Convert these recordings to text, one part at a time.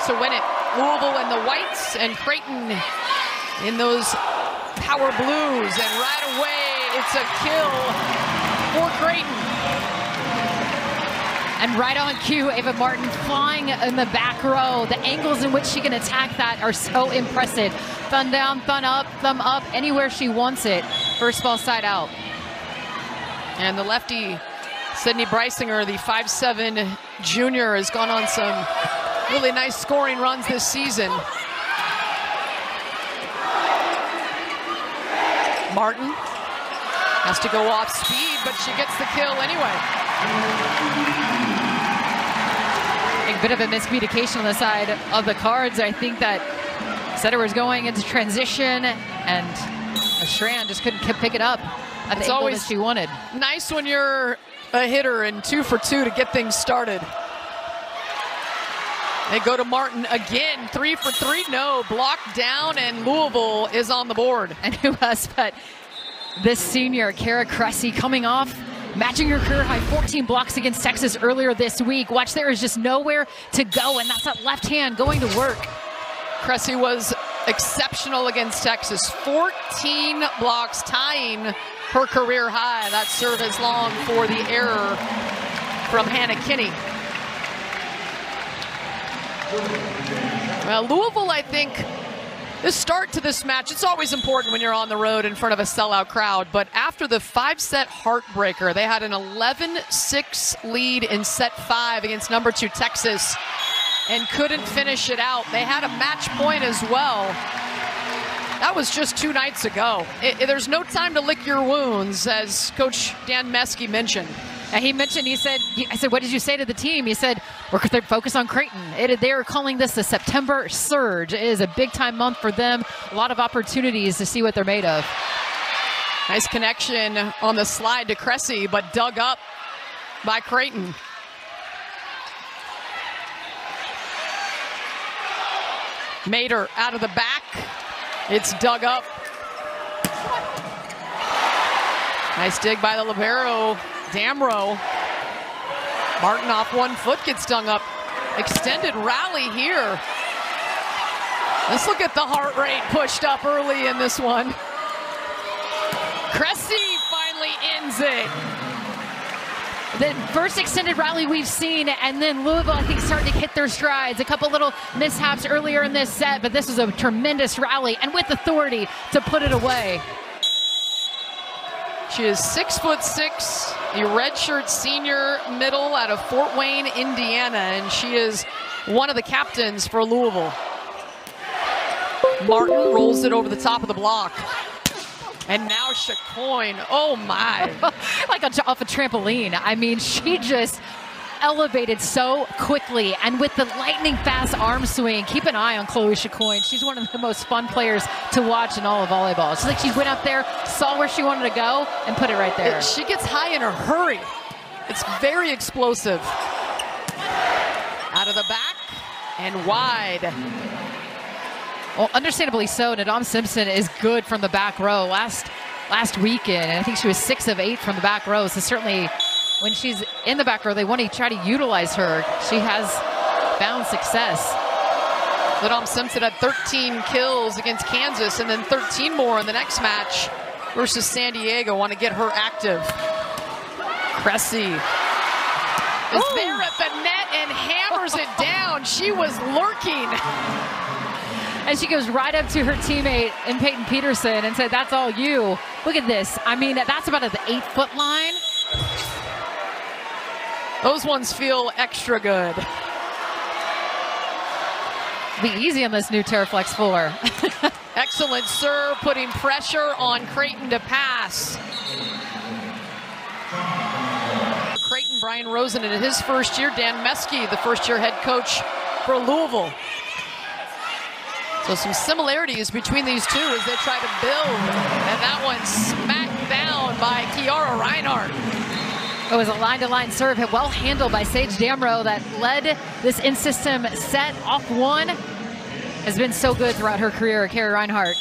to win it. Louisville in the whites and Creighton in those power blues. And right away, it's a kill for Creighton. And right on cue, Ava Martin flying in the back row. The angles in which she can attack that are so impressive. Thumb down, thumb up, anywhere she wants it. First ball side out. And the lefty, Sydney Breisinger, the 5'7" junior, has gone on some really nice scoring runs this season. Martin has to go off speed, but she gets the kill anyway. A bit of a miscommunication on the side of the cards. I think that setter was going into transition, and Strand just couldn't pick it up at the angle that she wanted. Nice when you're a hitter and 2 for 2 to get things started. They go to Martin again, 3 for 3, no, blocked down, and Louisville is on the board. And who else but this senior, Kara Cressy, coming off matching her career high 14 blocks against Texas earlier this week. Watch, there is just nowhere to go, and that's that left hand going to work. Cressy was exceptional against Texas. 14 blocks, tying her career high. That serve is long for the error from Hannah Kinney. Well, Louisville, I think, the start to this match, it's always important when you're on the road in front of a sellout crowd, but after the 5-set heartbreaker, they had an 11-6 lead in set 5 against number 2 Texas and couldn't finish it out. They had a match point as well. That was just 2 nights ago. There's no time to lick your wounds, as Coach Dan Meske mentioned. And he mentioned, I said, what did you say to the team? He said, we're focused on Creighton. They are calling this the September surge. It is a big time month for them. A lot of opportunities to see what they're made of. Nice connection on the slide to Cressy, but dug up by Creighton. Mater out of the back. It's dug up. Nice dig by the libero, Damrow. Martin off 1 foot, gets dug up. Extended rally here. Let's look at the heart rate pushed up early in this one. Cressy finally ends it. The first extended rally we've seen, and then Louisville, I think, starting to hit their strides. A couple little mishaps earlier in this set, but this was a tremendous rally, and with authority to put it away. She is 6'6", a redshirt senior middle out of Fort Wayne, Indiana, and she is one of the captains for Louisville. Martin rolls it over the top of the block. And now Chacoin, oh my. Like off a trampoline. I mean, she just elevated so quickly, and with the lightning fast arm swing. Keep an eye on Chloe Chacoin. She's one of the most fun players to watch in all of volleyball. It's like she went up there, saw where she wanted to go, and put it right there. She gets high in a hurry. It's very explosive. Out of the back and wide. Well, understandably so. Nadam Simpson is good from the back row last weekend, and I think she was 6 of 8 from the back row. So certainly when she's in the back row, they want to try to utilize her. She has found success. Nadam Simpson had 13 kills against Kansas and then 13 more in the next match versus San Diego. Want to get her active. Cressy is there at the net and hammers it down. She was lurking. And she goes right up to her teammate in Peyton Peterson and said, that's all you. Look at this. I mean, that's about at the 8-foot line. Those ones feel extra good. Be easy on this new Terraflex floor. Excellent serve, putting pressure on Creighton to pass. Creighton, Brian Rosen in his first year, Dan Meske, the first-year head coach for Louisville. So some similarities between these two as they try to build. And that one smacked down by Kiara Reinhardt. It was a line-to-line serve, well handled by Sage Damrow that led this in-system set off 1. Has been so good throughout her career, Kiara Reinhardt.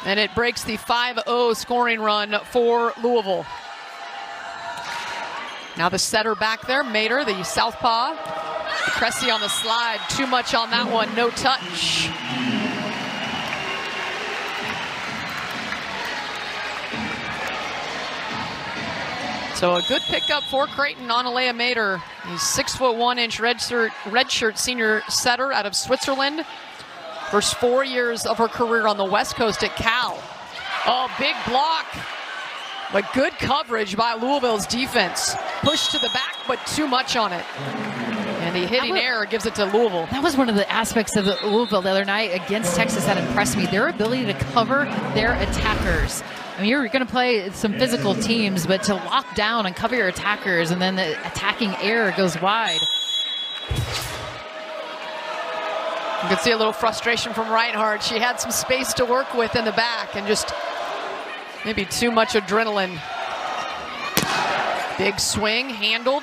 And it breaks the 5-0 scoring run for Louisville. Now the setter back there, Mater, the southpaw. Cressy on the slide, too much on that one, no touch. So a good pickup for Creighton on Alea Mater. He's 6'1" redshirt senior setter out of Switzerland. First 4 years of her career on the West Coast at Cal. Oh, big block, but good coverage by Louisville's defense. Push to the back, but too much on it. And the hitting error gives it to Louisville. That was one of the aspects of the Louisville the other night against Texas that impressed me. Their ability to cover their attackers. I mean, you're going to play some physical teams, but to lock down and cover your attackers, and then the attacking error goes wide. You can see a little frustration from Reinhardt. She had some space to work with in the back and just maybe too much adrenaline. Big swing, handled.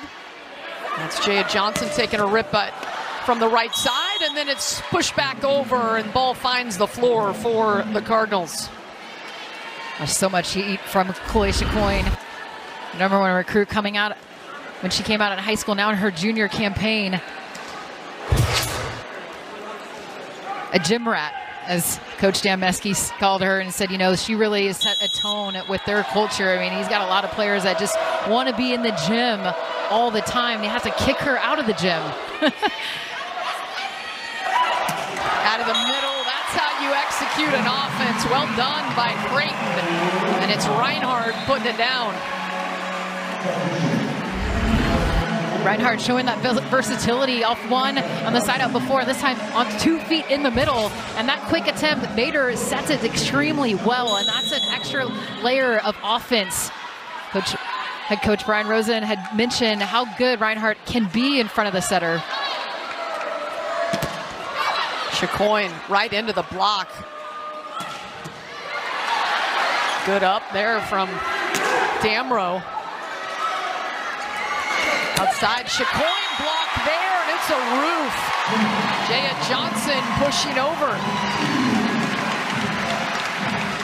That's Jaya Johnson taking a rip from the right side, and then it's pushed back over, and ball finds the floor for the Cardinals. There's so much heat from Kalaisha Coyne. Number one recruit coming out when she came out in high school, now in her junior campaign. A gym rat, as Coach Dan Meskey called her, and said, you know, she really has set a tone with their culture. I mean, he's got a lot of players that just want to be in the gym all the time. They have to kick her out of the gym. Out of the middle, that's how you execute an offense. Well done by Creighton, and it's Reinhardt putting it down. Reinhardt showing that versatility off one on the side out before, this time on 2 feet in the middle, and that quick attempt, Mater sets it extremely well, and that's an extra layer of offense. Head coach Brian Rosen had mentioned how good Reinhardt can be in front of the setter. Coyne right into the block. Good up there from Damrow. Outside, Coyne block there, and it's a roof. Jaya Johnson pushing over.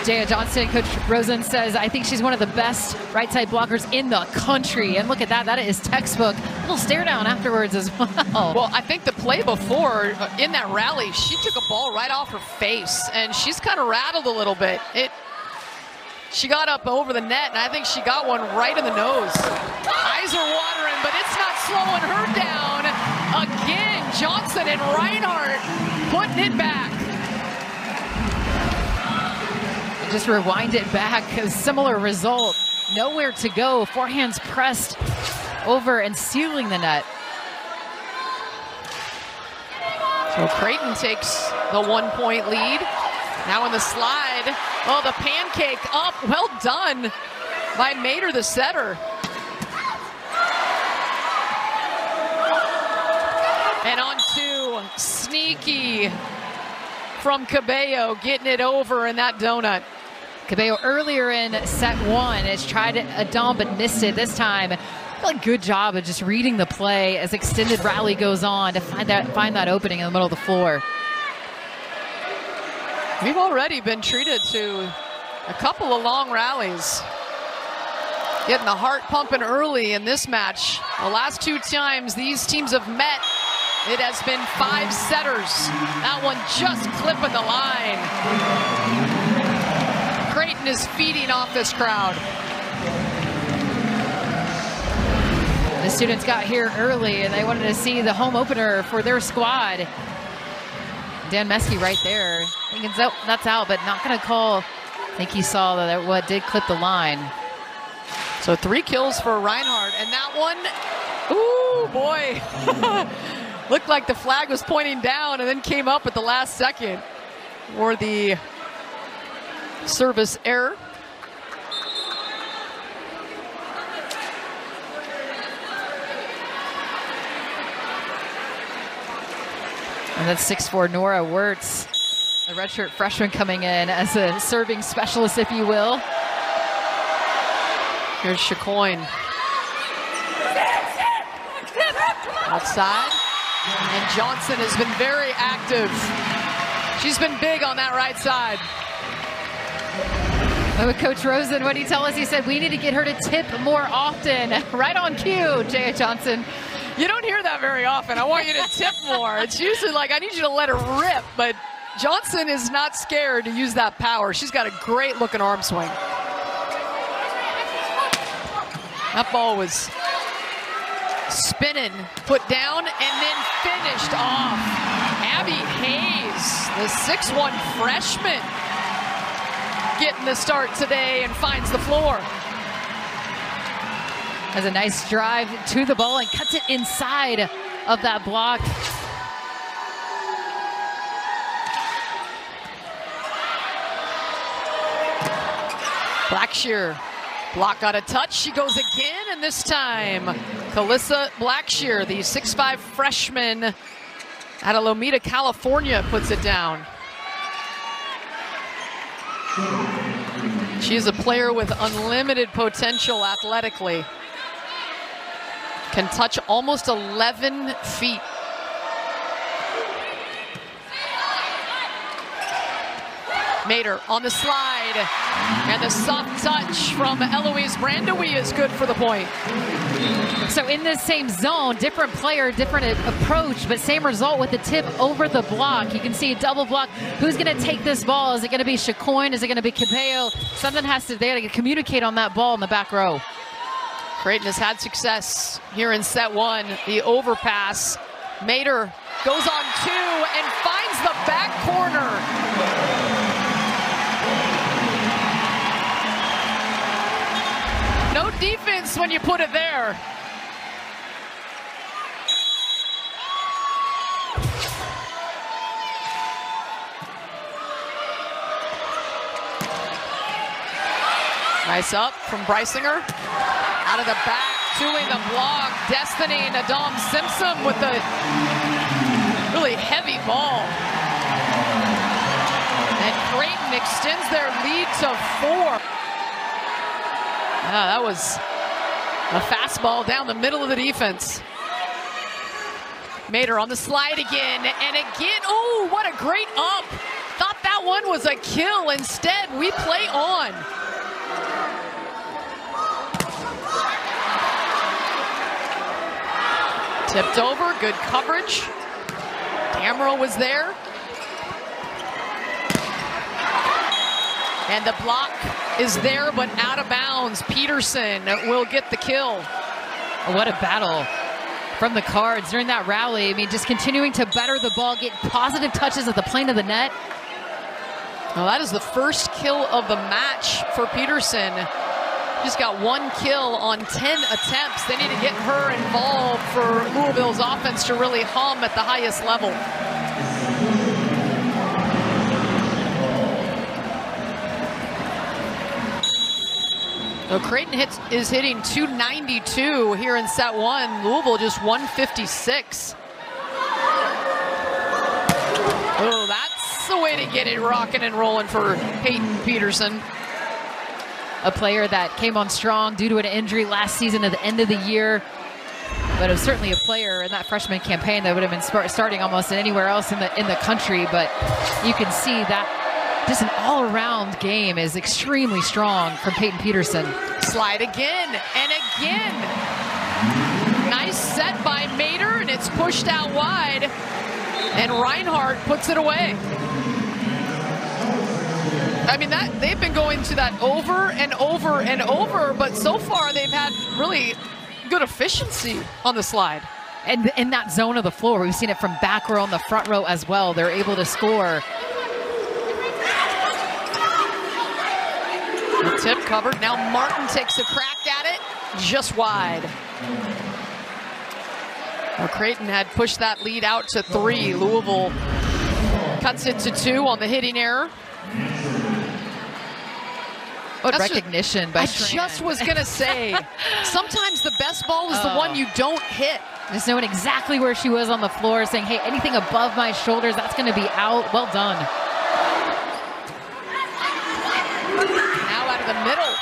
Jaya Johnson, Coach Rosen says, I think she's one of the best right side blockers in the country. And look at that, that is textbook. A little stare down afterwards as well. Well, I think the play before in that rally, she took a ball right off her face, and she's kind of rattled a little bit. She got up over the net, and I think she got one right in the nose. Eyes are watering, but it's not slowing her down. Again, Johnson and Reinhardt putting it back. Just rewind it back, a similar result. Nowhere to go, forehands pressed over and sealing the net. So Creighton takes the 1 point lead. Now in the slide, oh, the pancake up, well done by Mater, the setter. And on two, sneaky from Cabello, getting it over in that donut. Cabello earlier in set one has tried a dump but missed it this time. A good job of just reading the play as extended rally goes on to find that opening in the middle of the floor. We've already been treated to a couple of long rallies. Getting the heart pumping early in this match. The last 2 times these teams have met, it has been 5 setters. That one just clipping the line. Creighton is feeding off this crowd. The students got here early and they wanted to see the home opener for their squad. Dan Meskey right there. Thinking that's out, but not going to call. I think he saw that what did clip the line. So 3 kills for Reinhardt, and that one, ooh, boy. Looked like the flag was pointing down and then came up at the last second for the service error. And that's 6'4" Nora Wirtz, the redshirt freshman coming in as a serving specialist, if you will. Here's Coyne. Outside. And Johnson has been very active. She's been big on that right side. With Coach Rosen, what did he tell us? He said, we need to get her to tip more often. Right on cue, Jaya Johnson. You don't hear that very often. I want you to tip more. It's usually like, I need you to let her rip, but Johnson is not scared to use that power. She's got a great looking arm swing. That ball was spinning, put down, and then finished off. Abby Hayes, the 6'1" freshman, getting the start today and finds the floor. Has a nice drive to the ball and cuts it inside of that block. Blackshear, block got a touch, she goes again, and this time, Kalissa Blackshear, the 6'5" freshman out of Lomita, California, puts it down. She is a player with unlimited potential athletically. Can touch almost 11 feet. Mater on the slide, and the soft touch from Eloise Brandewie is good for the point. So in this same zone, different player, different approach, but same result with the tip over the block. You can see a double block. Who's going to take this ball? Is it going to be Chacoin? Is it going to be Cabello? Something has to, they got to communicate on that ball in the back row. Creighton has had success here in set one. The overpass. Mater goes on two and finds the back corner. No defense when you put it there. Nice up from Brysinger. Out of the back, doing the block. Destiny Nadam Simpson with the really heavy ball. And Creighton extends their lead to 4. Yeah, that was a fastball down the middle of the defense. Mater on the slide again, and again, oh, what a great up. Thought that one was a kill. Instead, we play on. Tipped over, good coverage. Damrow was there. And the block is there, but out of bounds. Peterson will get the kill. What a battle from the Cards during that rally. I mean, just continuing to better the ball, get positive touches at the plane of the net. Well, that is the first kill of the match for Peterson. Just got 1 kill on 10 attempts. They need to get her involved for Louisville's offense to really hum at the highest level. So Creighton is hitting 292 here in set one. Louisville just 156. Oh, that's the way to get it rocking and rolling for Peyton Peterson. A player that came on strong due to an injury last season at the end of the year. But it was certainly a player in that freshman campaign that would have been starting almost anywhere else in the country. But you can see that just an all-around game is extremely strong from Peyton Peterson. Slide again and again. Nice set by Mater, and it's pushed out wide. And Reinhardt puts it away. I mean, they've been going to that over and over and over, but so far they've had really good efficiency on the slide. And in that zone of the floor, we've seen it from back row and the front row as well. They're able to score. The tip covered. Now Martin takes a crack at it, just wide. Well, Creighton had pushed that lead out to 3. Louisville cuts it to 2 on the hitting error. What recognition by Strand. I just was gonna say, sometimes the best ball is the one you don't hit. Just knowing exactly where she was on the floor, saying, hey, anything above my shoulders, that's gonna be out. Well done. Now out of the middle.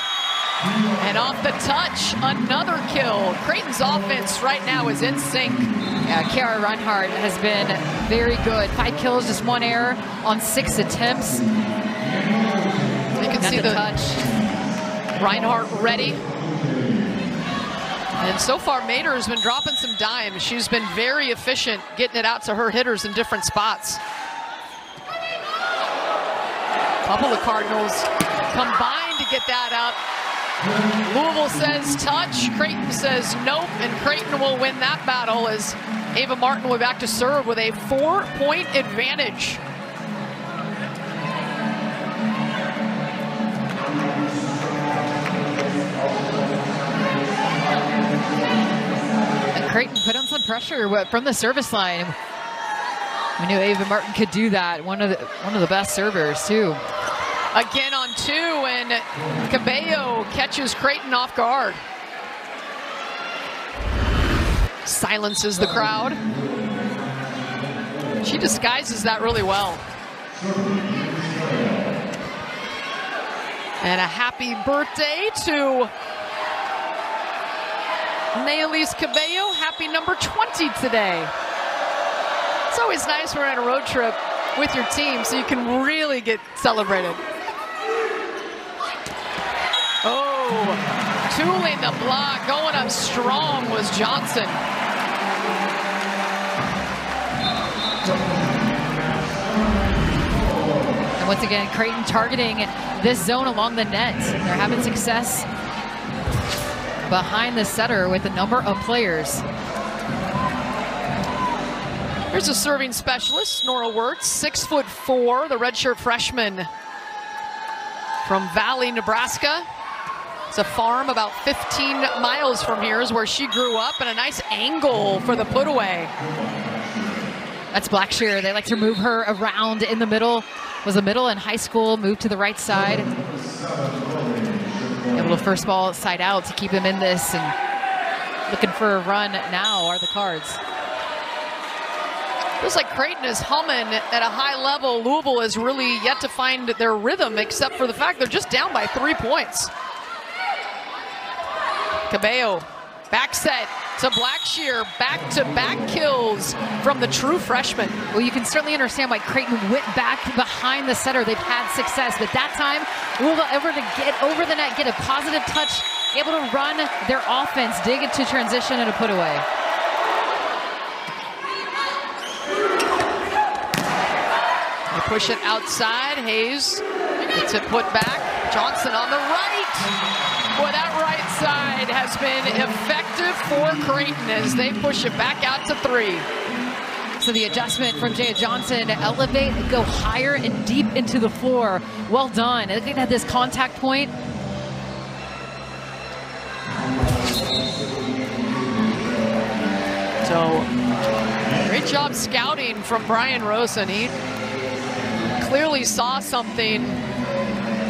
And off the touch, another kill. Creighton's offense right now is in sync. Yeah, Kiara Reinhardt has been very good. 5 kills, just 1 error on 6 attempts. You can see the touch. Reinhardt ready. And so far, Mater has been dropping some dimes. She's been very efficient getting it out to her hitters in different spots. A couple of Cardinals combined to get that up. Louisville says touch, Creighton says nope, and Creighton will win that battle as Ava Martin will be back to serve with a 4-point advantage. And Creighton put on some pressure from the service line. We knew Ava Martin could do that. One of the best servers too. Again on 2, and Cabello catches Creighton off guard. Silences the crowd. She disguises that really well. And a happy birthday to Naelise Cabello. Happy number 20 today. It's always nice when we're on a road trip with your team so you can really get celebrated. Oh, tooling the block, going up strong was Johnson. And once again, Creighton targeting this zone along the net. They're having success behind the setter with a number of players. Here's a serving specialist, Nora Wirtz, 6'4", the redshirt freshman from Valley, Nebraska. It's a farm about 15 miles from here is where she grew up, and a nice angle for the put away. That's Blackshear. They like to move her around in the middle. Was a middle in high school, moved to the right side. Able to first ball side out to keep him in this, and looking for a run now are the Cards. Feels like Creighton is humming at a high level. Louisville has really yet to find their rhythm, except for the fact they're just down by 3 points. Cabello, back set to Blackshear, back-to-back kills from the true freshman. Well, you can certainly understand why Creighton went back behind the setter. They've had success, but that time, Louisville able to get over the net, get a positive touch, able to run their offense, dig into transition and a put away. They push it outside. Hayes gets it put back. Johnson on the right. Boy, that right side has been effective for Creighton as they push it back out to 3. So the adjustment from Jaya Johnson, elevate, go higher and deep into the floor. Well done. Look at this contact point. So, great job scouting from Brian Rosen. He clearly saw something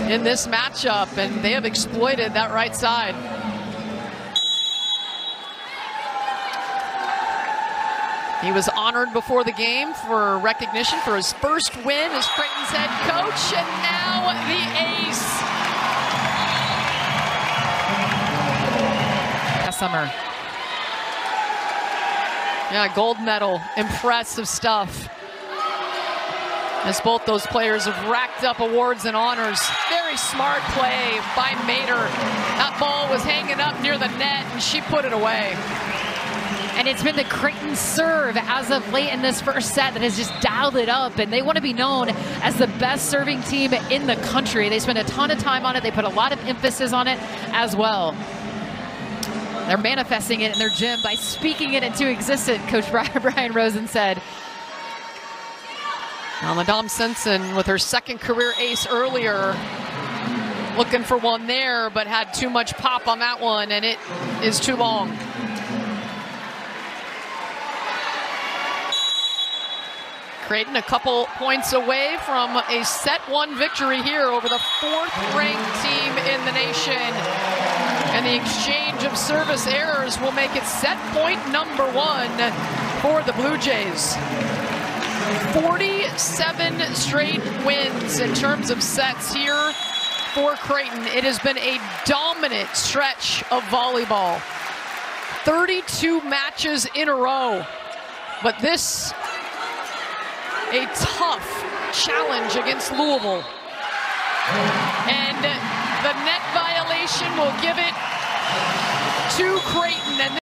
in this matchup, and they have exploited that right side. He was honored before the game for recognition for his first win as Creighton's head coach, and now the ace. Last summer. Yeah, gold medal, impressive stuff. As both those players have racked up awards and honors. Very smart play by Mater. That ball was hanging up near the net, and she put it away. And it's been the Creighton serve as of late in this first set that has just dialed it up, and they want to be known as the best serving team in the country. They spend a ton of time on it. They put a lot of emphasis on it as well. They're manifesting it in their gym by speaking it into existence, Coach Brian Rosen said. Now Madame Simpson with her second career ace earlier, looking for one there, but had too much pop on that one, and it is too long. Creighton a couple points away from a set 1 victory here over the 4th-ranked team in the nation. And the exchange of service errors will make it set point number 1 for the Blue Jays. 47 straight wins in terms of sets here for Creighton. It has been a dominant stretch of volleyball. 32 matches in a row. But this, a tough challenge against Louisville. And the net violation will give it to Creighton. And